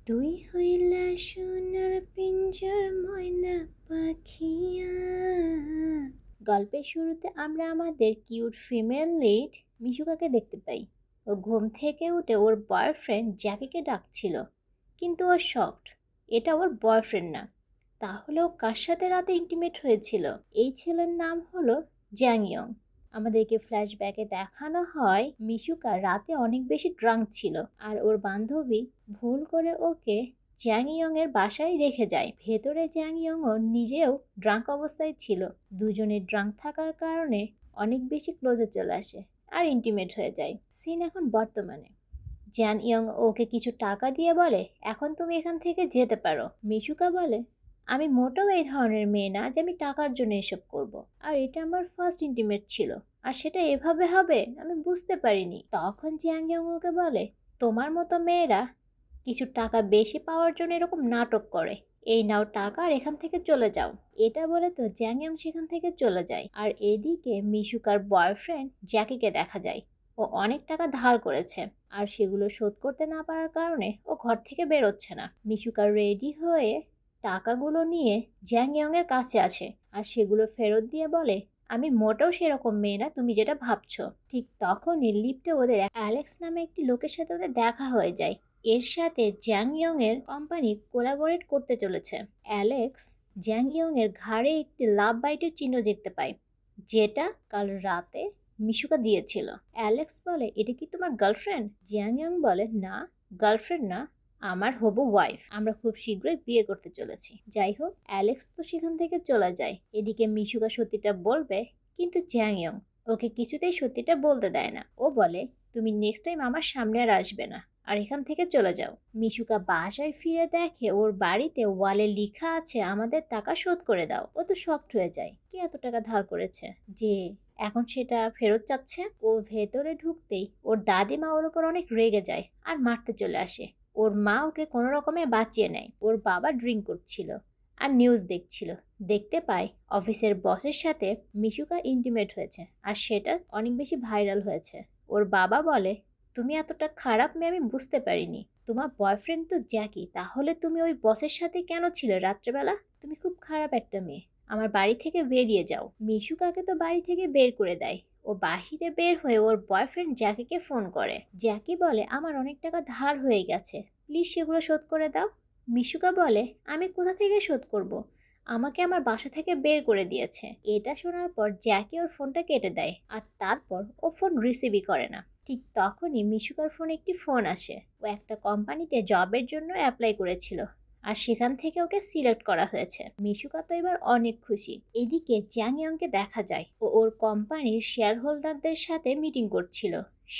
তুই হইলা সোনার পিঞ্জর ময়না পাখিয়া। গল্পের শুরুতে আমরা আমাদের কিউট ফিমেল লিড মিশুকাকে দেখতে পাই। ও ঘুম থেকে উঠে ওর বয়ফ্রেন্ড জ্যাকিকে ডাকছিল, কিন্তু ও শকড, এটা ওর বয়ফ্রেন্ড না। তাহলে ও কার সাথে রাতে ইন্টিমেট হয়েছিল? এই ছেলের নাম হলো জ্যাং ইয়ং। আমাদেরকে ফ্ল্যাশব্যাকে দেখানো হয় মিশুকা রাতে অনেক বেশি ড্রাঙ্ক ছিল, আর ওর বান্ধবী ভুল করে ওকে জ্যাং ইয়ং এর বাসায় রেখে যায়। ভেতরে জ্যাং ইয়ং ও নিজেও ড্রাঙ্ক অবস্থায় ছিল। দুজনে ড্রাঙ্ক থাকার কারণে অনেক বেশি ক্লোজে চলে আসে আর ইন্টিমেট হয়ে যায়। সিন এখন বর্তমানে। জ্যান ইয়ং ওকে কিছু টাকা দিয়ে বলে, এখন তুমি এখান থেকে যেতে পারো। মিশুকা বলে, আমি মোটেও এই ধরনের মেয়ে না যে আমি টাকার জন্য এসব করব। আর এটা আমার ফার্স্ট ইন্টিমেট ছিল, আর সেটা এভাবে হবে আমি বুঝতে পারিনি। তখন জ্যাং ইয়ং ওকে বলে, তোমার মতো মেয়েরা কিছু টাকা বেশি পাওয়ার জন্য এরকম নাটক করে। এই নাও টাকা আর এখান থেকে চলে যাও। এটা বলে তো জ্যাং ইয়ং সেখান থেকে চলে যায়। আর এদিকে মিশুকার বয়ফ্রেন্ড জ্যাকিকে দেখা যায়। ও অনেক টাকা ধার করেছে, আর সেগুলো শোধ করতে না পারার কারণে ও ঘর থেকে বেরোচ্ছে না। মিশুকা রেডি হয়ে টাকাগুলো নিয়ে জ্যাং ইয়ং এর কাছে আসে, আর সেগুলো ফেরত দিয়ে বলে, আমি মোটেও সেরকম মেয়ে না তুমি যেটা ভাবছো। ঠিক তখনই লিফটে ওদের অ্যালেক্স নামে একটি লোকের সাথে ওদের দেখা হয়ে যায়। এর সাথে জ্যাং ইয়ং এর কোম্পানি কোলাবোরেট করতে চলেছে। অ্যালেক্স জ্যাং ইয়ং এর ঘাড়ে একটি লাভ বাইটের চিহ্ন দেখতে পায়, যেটা কাল রাতে মিশুকা দিয়েছিল। অ্যালেক্স বলে, এটা কি তোমার গার্লফ্রেন্ড? জিয়াং ইয়ং বলে, না, গার্লফ্রেন্ড না, আমার হবু ওয়াইফ। আমরা খুব শীঘ্রই বিয়ে করতে চলেছি। যাই হোক, অ্যালেক্স তো সেখান থেকে চলে যায়। এদিকে মিশুকা সত্যিটা বলবে, কিন্তু জিয়াং ইয়ং ওকে কিছুতেই সত্যিটা বলতে দেয় না। ও বলে, তুমি নেক্সট টাইম আমার সামনে আর আসবে না, আর এখান থেকে চলে যাও। মিশুকা বাসায় ফিরে দেখে ওর বাড়িতে ওয়ালে লেখা আছে, আমাদের টাকা শোধ করে দাও। ও তো শকড হয়ে যায়, কে এত টাকা ধার করেছে যে এখন সেটা ফেরত চাচ্ছে। ও ভেতরে ঢুকতেই ওর দাদিমা ওর উপর অনেক রেগে যায় আর মারতে চলে আসে। ওর মা ওকে কোনো রকমে বাঁচিয়ে নেয়। ওর বাবা ড্রিঙ্ক করছিল আর নিউজ দেখছিল। দেখতে পায় অফিসের বসের সাথে মিশুকা ইন্টিমেট হয়েছে, আর সেটা অনেক বেশি ভাইরাল হয়েছে। ওর বাবা বলে, তুমি এতটা খারাপ মেয়ে আমি বুঝতে পারিনি। তোমার বয়ফ্রেন্ড তো জ্যাকি, তাহলে তুমি ওই বসের সাথে কেন ছিলে রাত্রেবেলা? তুমি খুব খারাপ একটা মেয়ে, আমার বাড়ি থেকে বেরিয়ে যাও। মিশুকাকে তো বাড়ি থেকে বের করে দেয়। ও বাহিরে বের হয়ে ওর বয়ফ্রেন্ড জ্যাকিকে ফোন করে। জ্যাকি বলে, আমার অনেক টাকা ধার হয়ে গেছে, প্লিজ সেগুলো শোধ করে দাও। মিশুকা বলে, আমি কোথা থেকে শোধ করব? আমাকে আমার বাসা থেকে বের করে দিয়েছে। এটা শোনার পর জ্যাকি ওর ফোনটা কেটে দেয়, আর তারপর ও ফোন রিসিভই করে না। ঠিক তখনই মিশুকার ফোনে একটি ফোন আসে। ও একটা কোম্পানিতে জবের জন্য অ্যাপ্লাই করেছিল, আর সেখান থেকে ওকে সিলেক্ট করা হয়েছে। মিশুকা তো এবার অনেক খুশি। এদিকে জ্যাং ইয়ংকে দেখা যায়, ও ওর কোম্পানির শেয়ার হোল্ডারদের সাথে মিটিং করছিল।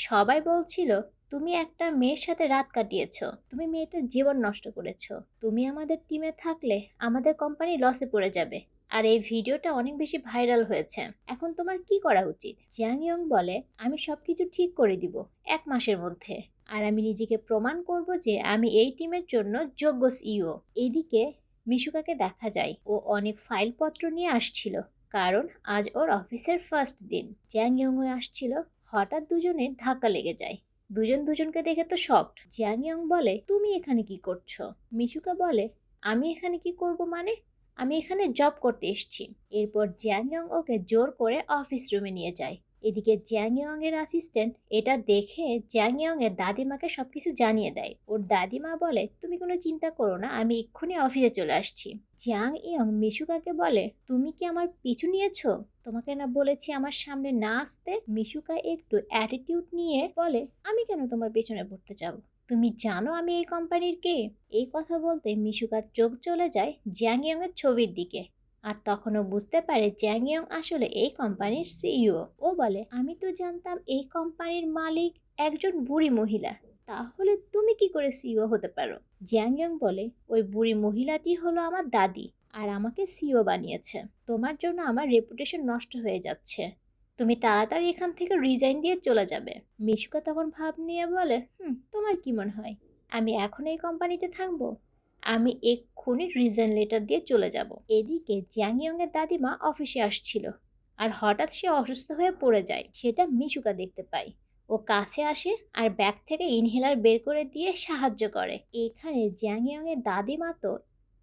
সবাই বলছিল, তুমি একটা মেয়ের সাথে রাত কাটিয়েছ, তুমি মেয়েটার জীবন নষ্ট করেছ। তুমি আমাদের টিমে থাকলে আমাদের কোম্পানি লসে পড়ে যাবে। আর এই ভিডিওটা অনেক বেশি ভাইরাল হয়েছে। এখন তোমার কি করা উচিত? জ্যাং ইয়ং বলে, আমি সবকিছু ঠিক করে দিব 1 মাসের মধ্যে, আর আমি নিজেকে প্রমাণ করব যে আমি এই টিমের জন্য যোগ্য সিইও। এদিকে মিশুকাকে দেখা যায়, ও অনেক ফাইলপত্র নিয়ে আসছিল, কারণ আজ ওর অফিসের ফার্স্ট দিন। জ্যাং ইয়ং আসছিল, হঠাৎ দুজনের ধাক্কা লেগে যায়। দুজন দুজনকে দেখে তো শকড। জ্যাং ইয়ং বলে, তুমি এখানে কি করছো? মিশুকা বলে, আমি এখানে কি করব মানে, আমি এখানে জব করতে এসেছি। এরপর জ্যাং ইয়ং ওকে জোর করে অফিস রুমে নিয়ে যায়। এদিকে জ্যাং ইয়ং এর অ্যাসিস্ট্যান্ট এটা দেখে জ্যাং ইয়ং এর দাদিমাকে সবকিছু জানিয়ে দেয়। ওর দাদিমা বলে, তুমি কোনো চিন্তা করো না, আমি এক্ষুনি অফিসে চলে আসছি। জ্যাং ইয়ং মিশুকাকে বলে, তুমি কি আমার পিছু নিয়েছো? তোমাকে না বলেছি আমার সামনে না আসতে? মিশুকা একটু অ্যাটিটিউড নিয়ে বলে, আমি কেন তোমার পেছনে পড়তে যাব? তুমি জানো আমি এই কোম্পানির কে? এই কথা বলতে মিশুকার চোখ চলে যায় জ্যাং ইয়ং এর ছবির দিকে, আর তখনও বুঝতে পারে জ্যাং ইয়ং আসলে এই কোম্পানির সিইও। ও বলে, আমি তো জানতাম এই কোম্পানির মালিক একজন বুড়ি মহিলা, তাহলে তুমি কি করে সিইও হতে পারো? জ্যাং ইয়ং বলে, ওই বুড়ি মহিলাটি হলো আমার দাদি, আর আমাকে সিইও বানিয়েছে। তোমার জন্য আমার রেপুটেশন নষ্ট হয়ে যাচ্ছে, তুমি তাড়াতাড়ি এখান থেকে রিজাইন দিয়ে চলে যাবে। মিশুকা তখন ভাব নিয়ে বলে, তোমার কি মনে হয় আমি এখন এই কোম্পানিতে থাকবো? আমি এক্ষুনি রিজাইন লেটার দিয়ে চলে যাব। এদিকে জ্যাং ইয়ং এর দাদিমা অফিসে আসছিল, আর হঠাৎ সে অসুস্থ হয়ে পড়ে যায়। সেটা মিশুকা দেখতে পায়। ও কাছে আসে আর ব্যাগ থেকে ইনহেলার বের করে দিয়ে সাহায্য করে। এখানে জ্যাং ইয়ংয়ের দাদিমা তো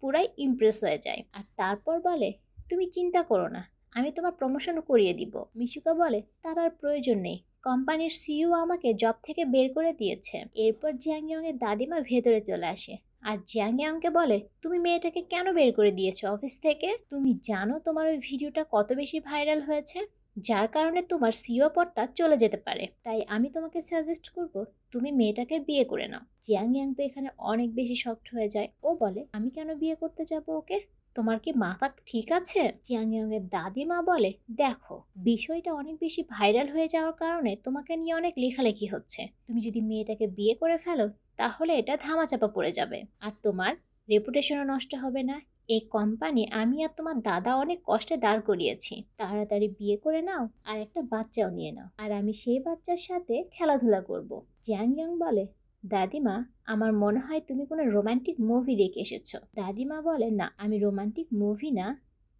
পুরাই ইমপ্রেস হয়ে যায় আর তারপর বলে, তুমি চিন্তা করো না, আমি তোমার প্রমোশন করিয়ে দিব। মিশুকা বলে, তার আর প্রয়োজন নেই, কোম্পানির সিইও আমাকে জব থেকে বের করে দিয়েছে। এরপর জ্যাং ইয়ংয়ের দাদিমা ভেতরে চলে আসে আর জ্যাং ইয়াংকে বলে, তুমি মেয়েটাকে কেন বের করে দিয়েছো অফিস থেকে? তুমি জানো তোমার ওই ভিডিওটা কত বেশি ভাইরাল হয়েছে, যার কারণে তোমার সিও পদটা চলে যেতে পারে। তাই আমি তোমাকে সাজেস্ট করব তুমি মেয়েটাকে বিয়ে করে নাও। জ্যাং ইয়াং তো এখানে অনেক বেশি শকড হয়ে যায়। ও বলে, আমি কেন বিয়ে করতে যাব ওকে? তোমার কি মাথা ঠিক আছে? জ্যাং ইয়াং এর দাদিমা বলে, দেখো, বিষয়টা অনেক বেশি ভাইরাল হয়ে যাওয়ার কারণে তোমাকে নিয়ে অনেক লেখালেখি হচ্ছে। তুমি যদি মেয়েটাকে বিয়ে করে ফেলো তাহলে এটা ধামাচাপা পড়ে যাবে আর তোমার রেপুটেশনও নষ্ট হবে না। এই কোম্পানি আমি আর তোমার দাদা অনেক কষ্টে দাঁড় করিয়েছি। তাড়াতাড়ি বিয়ে করে নাও আর একটা বাচ্চাও নিয়ে নাও, আর আমি সেই বাচ্চার সাথে খেলাধুলা করব। জ্যাং ইয়াং বলে, দাদিমা, আমার মনে হয় তুমি কোনো রোমান্টিক মুভি দেখে এসেছো। দাদিমা বলে, না, আমি রোমান্টিক মুভি না,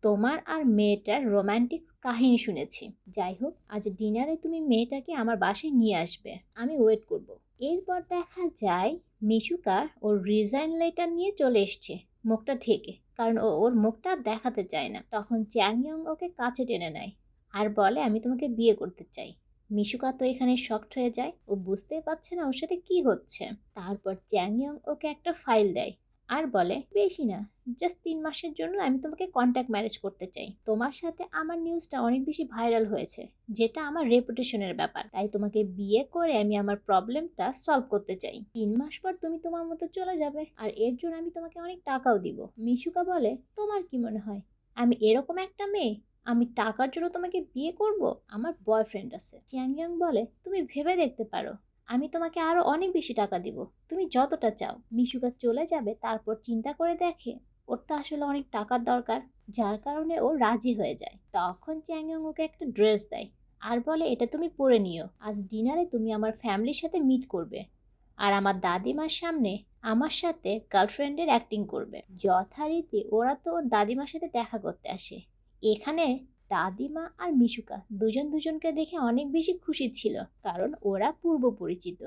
তোমার আর মেয়েটার রোমান্টিক কাহিনী শুনেছি। যাই হোক, আজ ডিনারে তুমি মেয়েটাকে আমার বাসায় নিয়ে আসবে, আমি ওয়েট করব। এরপর দেখা যায় মিশুকা ওর রিজাইন লেটার নিয়ে চলে এসছে মুখটা ঢেকে, কারণ ও ওর মুখটা দেখাতে চায় না। তখন চ্যাং ইয়ং ওকে কাছে টেনে নেয় আর বলে, আমি তোমাকে বিয়ে করতে চাই। মিশুকা তো এখানে শকড হয়ে যায়, ও বুঝতেই পারছে না ওর সাথে কি হচ্ছে। তারপর চ্যাং ইয়ং ওকে একটা ফাইল দেয় আর বলে, বেশি না, জাস্ট 3 মাসের জন্য আমি তোমাকে কন্ট্যাক্ট ম্যারেজ করতে চাই। তোমার সাথে আমার নিউজটা অনেক বেশি ভাইরাল হয়েছে, যেটা আমার রেপুটেশনের ব্যাপার। তাই তোমাকে বিয়ে করে আমি আমার প্রবলেমটা সলভ করতে চাই। 3 মাস পর তুমি তোমার মতো চলে যাবে আর এর জন্য আমি তোমাকে অনেক টাকাও দিব। মিশুকা বলে, তোমার কি মনে হয় আমি এরকম একটা মেয়ে? আমি টাকার জন্য তোমাকে বিয়ে করব? আমার বয়ফ্রেন্ড আছে। চ্যাং ইয়াং বলে, তুমি ভেবে দেখতে পারো, আমি তোমাকে আরো অনেক বেশি টাকা দিব, তুমি যতটা চাও। মিশুকা চলে যাবে, তারপর চিন্তা করে দেখে ওর তো আসলে অনেক টাকার দরকার, যার কারণে ও রাজি হয়ে যায়। তখন চ্যাংয়ং ওকে একটা ড্রেস দেয় আর বলে, এটা তুমি পরে নিও, আজ ডিনারে তুমি আমার ফ্যামিলির সাথে মিট করবে আর আমার দাদিমার সামনে আমার সাথে গার্লফ্রেন্ডের অ্যাক্টিং করবে। যথারীতি ওরা তো ওর দাদিমার সাথে দেখা করতে আসে। এখানে দাদিমা আর মিশুকা দুজন দুজনকে দেখে অনেক বেশি খুশি ছিল, কারণ ওরা পূর্ব পরিচিত।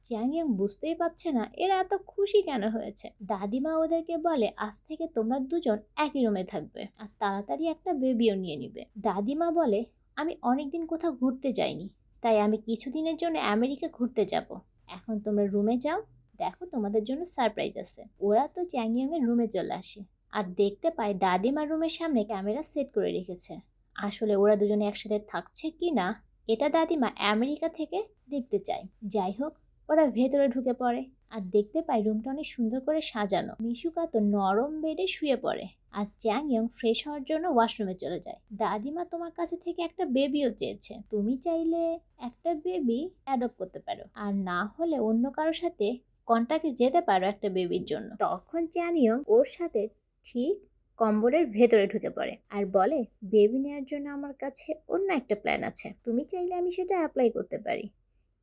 চ্যাং ইয়ং বুঝতেই পারছে না এরা এত খুশি কেন হয়েছে। দাদিমা ওদেরকে বলে, আজ থেকে তোমরা দুজন একই রুমে থাকবে আর তাড়াতাড়ি একটা বেবিও নিয়ে নিবে। দাদিমা বলে, আমি অনেকদিন কোথাও ঘুরতে যাইনি, তাই আমি কিছুদিনের জন্য আমেরিকা ঘুরতে যাব। এখন তোমরা রুমে যাও, দেখো তোমাদের জন্য সারপ্রাইজ আছে। ওরা তো চ্যাং ইয়ং এর রুমে চলে আসে আর দেখতে পায় দাদিমার রুমের সামনে ক্যামেরা সেট করে রেখেছে। আসলে ওরা দুজনে একসাথে থাকছে কি না এটা দাদিমা আমেরিকা থেকে দেখতে চায়। যাই হোক, ওরা ভেতরে ঢুকে পড়ে আর দেখতে পায় রুমটা অনেক সুন্দর করে সাজানো। মিশুকা তো নরম বেডে শুয়ে পড়ে আর চ্যাং ইয়ং ফ্রেশ হওয়ার জন্য ওয়াশরুমে চলে যায়। দাদিমা তোমার কাছে থেকে একটা বেবিও চেয়েছে, তুমি চাইলে একটা বেবি অ্যাডপ্ট করতে পারো, আর না হলে অন্য কারোর সাথে কন্ট্যাক্টে যেতে পারো একটা বেবির জন্য। তখন চ্যাং ইয়ং ওর সাথে ঠিক কম্বলের ভেতরে ঢুকে পড়ে আর বলে, বেবি নেওয়ার জন্য আমার কাছে অন্য একটা প্ল্যান আছে, তুমি চাইলে আমি সেটা অ্যাপ্লাই করতে পারি।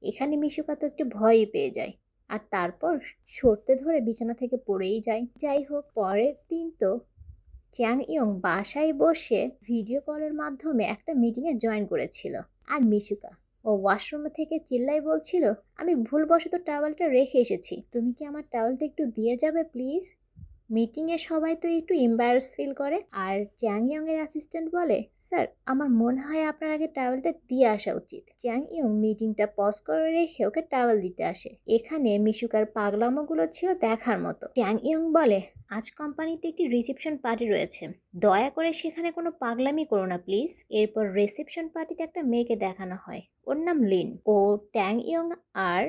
এখানে মিশুকা তো একটু ভয়ই পেয়ে যায় আর তারপর সরতে ধরে বিছানা থেকে পড়েই যায়। যাই হোক, পরের দিন তো চ্যাং ইয়ং বাসায় বসে ভিডিও কলের মাধ্যমে একটা মিটিংয়ে জয়েন করেছিল আর মিশুকা ও ওয়াশরুম থেকে চিল্লাই বলছিল, আমি ভুলবশত টাওয়েলটা রেখে এসেছি, তুমি কি আমার টাওয়েলটা একটু দিয়ে যাবে প্লিজ? মিটিংয়ে সবাই তো একটু এম্বারাস ফিল করে আর চ্যাং ইয়ং এর অ্যাসিস্ট্যান্ট বলে, স্যার, আমার মনে হয় আপনার আগে টাওয়েলটা দিয়ে আসা উচিত। চ্যাং ইয়ং মিটিংটা পজ করে রেখে ওকে টাওয়েল দিতে আসে। এখানে মিশুকার পাগলামোগুলো ছিল দেখার মতো। চ্যাং ইয়ং বলে, আজ কোম্পানিতে একটি রিসেপশন পার্টি রয়েছে, দয়া করে সেখানে কোনো পাগলামি করো না প্লিজ। এরপর রিসেপশন পার্টিতে একটা মেয়েকে দেখানো হয়, ওর নাম লিন। ও ট্যাং ইয়ং আর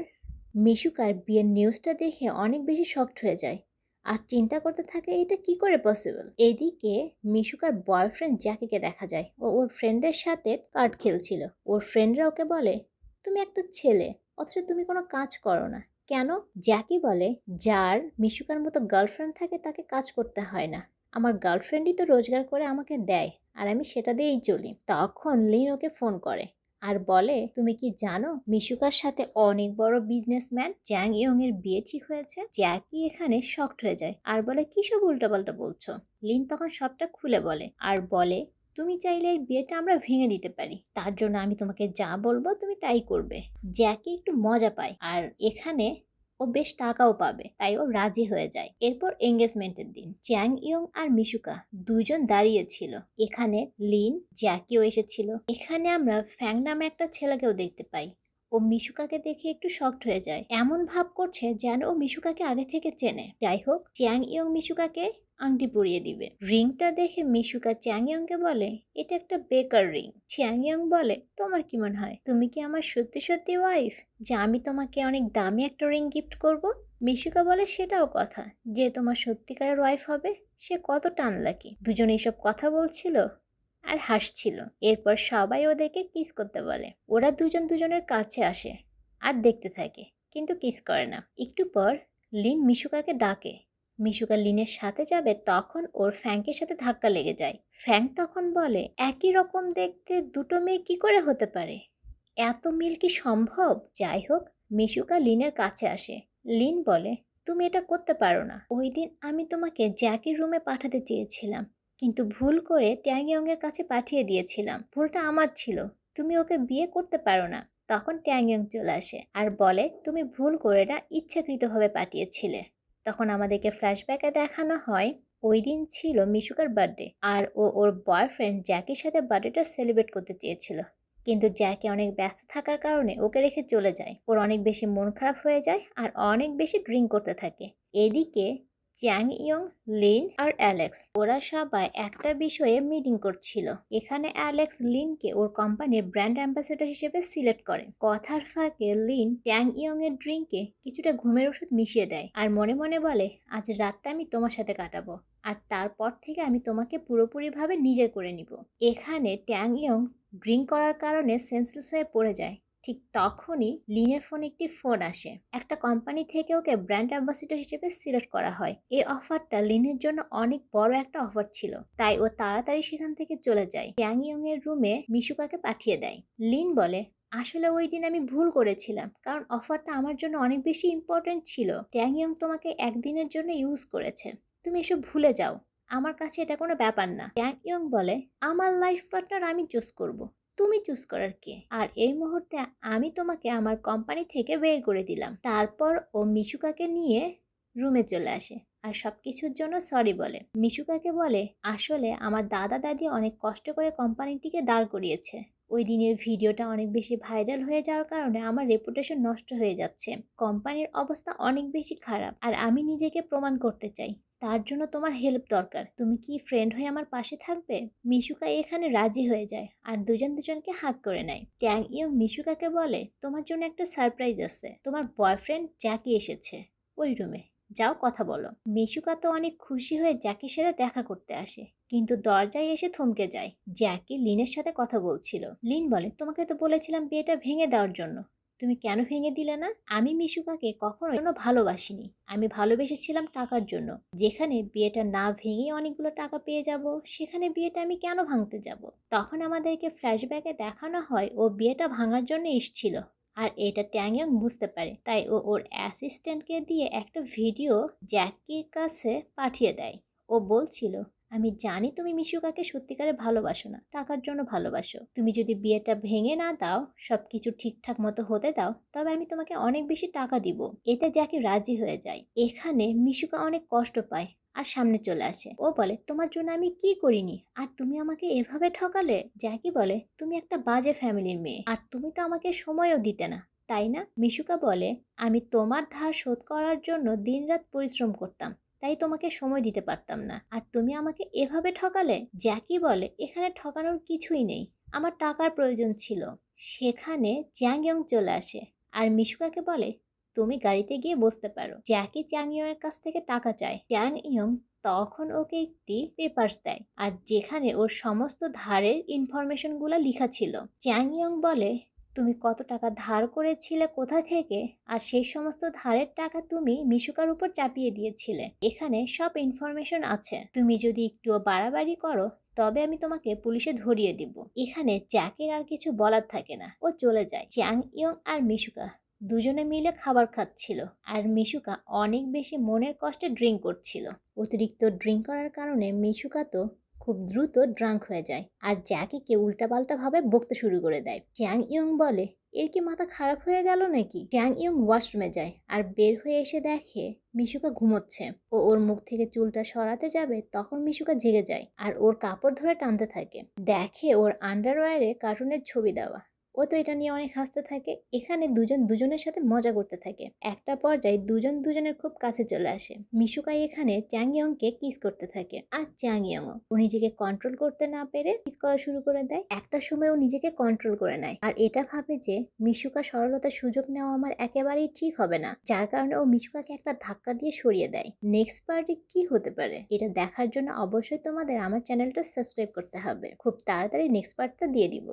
মিশুকার বিয়ের নিউজটা দেখে অনেক বেশি শকড হয়ে যায় আর চিন্তা করতে থাকে এটা কি করে পসিবল। এদিকে মিশুকার বয়ফ্রেন্ড জ্যাকিকে দেখা যায়, ও ওর ফ্রেন্ডের সাথে কার্ড খেলছিল। ওর ফ্রেন্ডরা ওকে বলে, তুমি একটা ছেলে অথচ তুমি কোনো কাজ করো না কেন? জ্যাকি বলে, যার মিশুকার মতো গার্লফ্রেন্ড থাকে তাকে কাজ করতে হয় না, আমার গার্লফ্রেন্ডই তো রোজগার করে আমাকে দেয় আর আমি সেটা দিয়েই চলি। তখন লিন ওকে ফোন করে আর বলে, তুমি কি জানো মিশুকার সাথে অনেক বড় বিজনেসম্যান চ্যাং ইয়ং এর বিয়ে ঠিক হয়েছে? জ্যাকি এখানে শকড হয়ে যায় আর বলে, কি সব উল্টাপাল্টা বলছো? লিন তখন সবটা খুলে বলে আর বলে, তুমি চাইলে এই বিয়েটা আমরা ভেঙে দিতে পারি। তার জন্য আমি তোমাকে যা বলবো তুমি তাই করবে। জ্যাকি একটু মজা পায় আর এখানে ও বেশ টাকাও পাবে, তাই ও রাজি হয়ে যায়। এরপর এঙ্গেজমেন্টের দিন চ্যাং ইয়ং আর মিশুকা দুজন দাঁড়িয়েছিল। এখানে লিন জ্যাকিও এসেছিল। এখানে আমরা ফ্যাং নামে একটা ছেলেকেও দেখতে পাই। ও মিশুকাকে দেখে একটু শকড হয়ে যায়, এমন ভাব করছে যেন ও মিশুকাকে আগে থেকে চেনে। যাই হোক, চ্যাং ইয়ং মিশুকাকে আংটি পরিয়ে দিবে। রিংটা দেখে মিশুকা চ্যাং ইয়ংকে বলে, এটা একটা বেকার রিং। চ্যাং ইয়ং বলে, তোমার কি মনে হয় তুমি কি আমার সত্যি সত্যি ওয়াইফ, যে আমি তোমাকে অনেক দামি একটা রিং গিফট করব? মিশুকা বলে, সেটাও কথা, যে তোমার সত্যিকারের ওয়াইফ হবে সে কত টানলাকি। দুজনে এসব কথা বলছিল আর হাসছিল। এরপর সবাই ওদেরকে কিস করতে বলে। ওরা দুজন দুজনের কাছে আসে আর দেখতে থাকে, কিন্তু কিস করে না। একটু পর লিন মিশুকাকে ডাকে। মিশুকা লিনের সাথে যাবে, তখন ওর ফ্যাংকের সাথে ধাক্কা লেগে যায়। ফ্যাং তখন বলে, একই রকম দেখতে দুটো মেয়ে কি করে হতে পারে, এত মিল কি সম্ভব? যাই হোক, মিশুকা লিনের কাছে আসে। লিন বলে, তুমি এটা করতে পারো না। ওই দিন আমি তোমাকে জ্যাকির রুমে পাঠাতে চেয়েছিলাম, কিন্তু ভুল করে ট্যাং ইয়ংয়ের কাছে পাঠিয়ে দিয়েছিলাম। ভুলটা আমার ছিল, তুমি ওকে বিয়ে করতে পারো না। তখন ট্যাং ইয়ং চলে আসে আর বলে, তুমি ভুল করে না, ইচ্ছাকৃতভাবে পাঠিয়েছিলে। তখন আমাদেরকে ফ্ল্যাশব্যাকে দেখানো হয় ওই দিন ছিল মিশুকার বার্থডে আর ও ওর বয়ফ্রেন্ড জ্যাকির সাথে বার্থডেটা সেলিব্রেট করতে চেয়েছিল, কিন্তু জ্যাকি অনেক ব্যস্ত থাকার কারণে ওকে রেখে চলে যায়। ওর অনেক বেশি মন খারাপ হয়ে যায় আর অনেক বেশি ড্রিঙ্ক করতে থাকে। এদিকে চ্যাং ইয়ং, লিন আর অ্যালেক্স ওরা সবাই একটা বিষয়ে মিটিং করছিল। এখানে অ্যালেক্স লিনকে ওর কোম্পানির ব্র্যান্ড অ্যাম্বাসেডর হিসেবে সিলেক্ট করে। কথার ফাঁকে লিন চ্যাং ইয়ং এর ড্রিঙ্কে কিছুটা ঘুমের ওষুধ মিশিয়ে দেয় আর মনে মনে বলে, আজ রাতটা আমি তোমার সাথে কাটাবো আর তারপর থেকে আমি তোমাকে পুরোপুরিভাবে নিজের করে নিব। এখানে ট্যাং ইয়ং ড্রিঙ্ক করার কারণে সেন্সলেস হয়ে পড়ে যায়। ঠিক তখনই লিনের ফোনে একটি ফোন আসে। একটা কোম্পানি থেকে ওকে ব্র্যান্ড অ্যাম্বাসেডর হিসেবে সিলেক্ট করা হয়। এই অফারটা লিনের জন্য অনেক বড় একটা অফার ছিল, তাই ও তাড়াতাড়ি সেখান থেকে চলে যায়। ট্যাং ইয়ং এর রুমে মিশুকাকে পাঠিয়ে দেয়। লিন বলে, আসলে ওই দিন আমি ভুল করেছিলাম, কারণ অফারটা আমার জন্য অনেক বেশি ইম্পর্টেন্ট ছিল। ট্যাং ইয়ং তোমাকে একদিনের জন্য ইউজ করেছে, তুমি এসব ভুলে যাও, আমার কাছে এটা কোনো ব্যাপার না। ট্যাং ইয়ং বলে, আমার লাইফ পার্টনার আমি চুজ করব, তুমি চুজ করার কে? আর এই মুহূর্তে আমি তোমাকে আমার কোম্পানি থেকে বের করে দিলাম। তারপর ও মিশুকাকে নিয়ে রুমে চলে আসে আর সবকিছুর জন্য সরি বলে। মিশুকাকে বলে, আসলে আমার দাদা দাদি অনেক কষ্ট করে কোম্পানিটিকে দাঁড় করিয়েছে। ওই দিনের ভিডিওটা অনেক বেশি ভাইরাল হয়ে যাওয়ার কারণে আমার রেপুটেশন নষ্ট হয়ে যাচ্ছে। কোম্পানির অবস্থা অনেক বেশি খারাপ আর আমি নিজেকে প্রমাণ করতে চাই। তার জন্য তোমার হেল্প দরকার, তুমি কি ফ্রেন্ড হয়ে আমার পাশে থাকবে? মিশুকা এখানে রাজি হয়ে যায় আর দুজন দুজনকে হাত করে নেয়। ট্যাং ইয়ং মিশুকাকে বলে, তোমার জন্য একটা সারপ্রাইজ আছে, তোমার বয়ফ্রেন্ড জ্যাকি এসেছে ওই রুমে, যাও কথা বলো। মিশুকা তো অনেক খুশি হয়ে জ্যাকির সাথে দেখা করতে আসে, কিন্তু দরজায় এসে থমকে যায়। জ্যাকি লিনের সাথে কথা বলছিল। লিন বলে, তোমাকে তো বলেছিলাম বিয়েটা ভেঙে দেওয়ার জন্য, তুমি কেন ভেঙে দিলে না? আমি মিশুকাকে কখনো ভালোবাসিনি, আমি ভালোবেসেছিলাম টাকার জন্য। যেখানে বিয়েটা না ভেঙে অনেকগুলো টাকা পেয়ে যাব, সেখানে বিয়েটা আমি কেন ভাঙতে যাব? তখন আমাদেরকে ফ্ল্যাশব্যাকে দেখানো হয় ও বিয়েটা ভাঙার জন্য এসেছিল আর এটা ট্যাং ইয়ং বুঝতে পারে, তাই ও ওর অ্যাসিস্ট্যান্টকে দিয়ে একটা ভিডিও জ্যাকির কাছে পাঠিয়ে দেয়। ও বলছিল, আমি জানি তুমি মিশুকাকে সত্যিকারে ভালোবাসো না, টাকার জন্য ভালোবাসো। তুমি যদি বিয়েটা ভেঙে না দাও, সবকিছু ঠিকঠাক মতো হতে দাও, তবে আমি তোমাকে অনেক বেশি টাকা দিব। এতে জ্যাকি রাজি হয়ে যায়। এখানে মিশুকা অনেক কষ্ট পায় আর সামনে চলে আসে। ও বলে, তোমার জন্য আমি কি করিনি আর তুমি আমাকে এভাবে ঠকালে? জ্যাকি বলে, তুমি একটা বাজে ফ্যামিলির মেয়ে আর তুমি তো আমাকে সময়ও দিতে না, তাই না? মিশুকা বলে, আমি তোমার ধার শোধ করার জন্য দিনরাত পরিশ্রম করতাম, তাই তোমাকে সময় দিতে পারতাম না, আর তুমি আমাকে এভাবে ঠকালে। জ্যাকি বলে, এখানে ঠকানোর কিছুই নেই, আমার টাকার প্রয়োজন ছিল। সেখানে চ্যাং ইয়ং চলে আসে আর মিশুকাকে বলে, তুমি গাড়িতে গিয়ে বসতে পারো। জ্যাকি চ্যাং ইয়ং এর কাছ থেকে টাকা চায়। চ্যাং ইয়ং তখন ওকে একটি পেপারস দেয় আর যেখানে ওর সমস্ত ধারের ইনফরমেশনগুলো লেখা ছিল। চ্যাং ইয়ং বলে, তুমি কত টাকা ধার করেছিলে কোথা থেকে, আর সেই সমস্ত ধারের টাকা তুমি মিশুকার উপর চাপিয়ে দিয়েছিলে। এখানে সব ইনফরমেশন আছে, তুমি যদি একটুও বাড়াবাড়ি করো তবে আমি তোমাকে পুলিশে ধরিয়ে দিব। এখানে জ্যাকের আর কিছু বলার থাকে না, ও চলে যায়। চ্যাং ইয়ং আর মিশুকা দুজনে মিলে খাবার খাচ্ছিল আর মিশুকা অনেক বেশি মনের কষ্টে ড্রিঙ্ক করছিল। অতিরিক্ত ড্রিঙ্ক করার কারণে মিশুকা তো খুব দ্রুত ড্রাঙ্ক হয়ে যায় আর জ্যাকিকে উল্টাপাল্টা ভাবে বকতে শুরু করে দেয়। চ্যাং ইয়ং বলে, এর কি মাথা খারাপ হয়ে গেল নাকি? চ্যাং ইয়ং ওয়াশরুমে যায় আর বের হয়ে এসে দেখে মিশুকা ঘুমোচ্ছে। ও ওর মুখ থেকে চুলটা সরাতে যাবে তখন মিশুকা জেগে যায় আর ওর কাপড় ধরে টানতে থাকে। দেখে ওর আন্ডারওয়্যারে কার্টুনের ছবি দেওয়া। ও তো এটা নিয়ে অনেক হাসতে থাকে। এখানে দুজন দুজনের সাথে মজা করতে থাকে। একটা পর্যায়ে দুজন দুজনের খুব কাছে চলে আসে। মিশুকাই এখানে চ্যাং ইয়ংকে কিস করতে থাকে আর চ্যাং ইয়ংও ও নিজেকে কন্ট্রোল করতে না পেরে কিস করা শুরু করে দেয়। একটা সময় ও নিজেকে কন্ট্রোল করে নেয় আর এটা ভাবে যে মিশুকা সরলতার সুযোগ নেওয়া আমার একেবারেই ঠিক হবে না, যার কারণে ও মিশুকাকে একটা ধাক্কা দিয়ে সরিয়ে দেয়। নেক্সট পার্টে কি হতে পারে এটা দেখার জন্য অবশ্যই তোমাদের আমার চ্যানেলটা সাবস্ক্রাইব করতে হবে। খুব তাড়াতাড়ি নেক্সট পার্টটা দিয়ে দিব।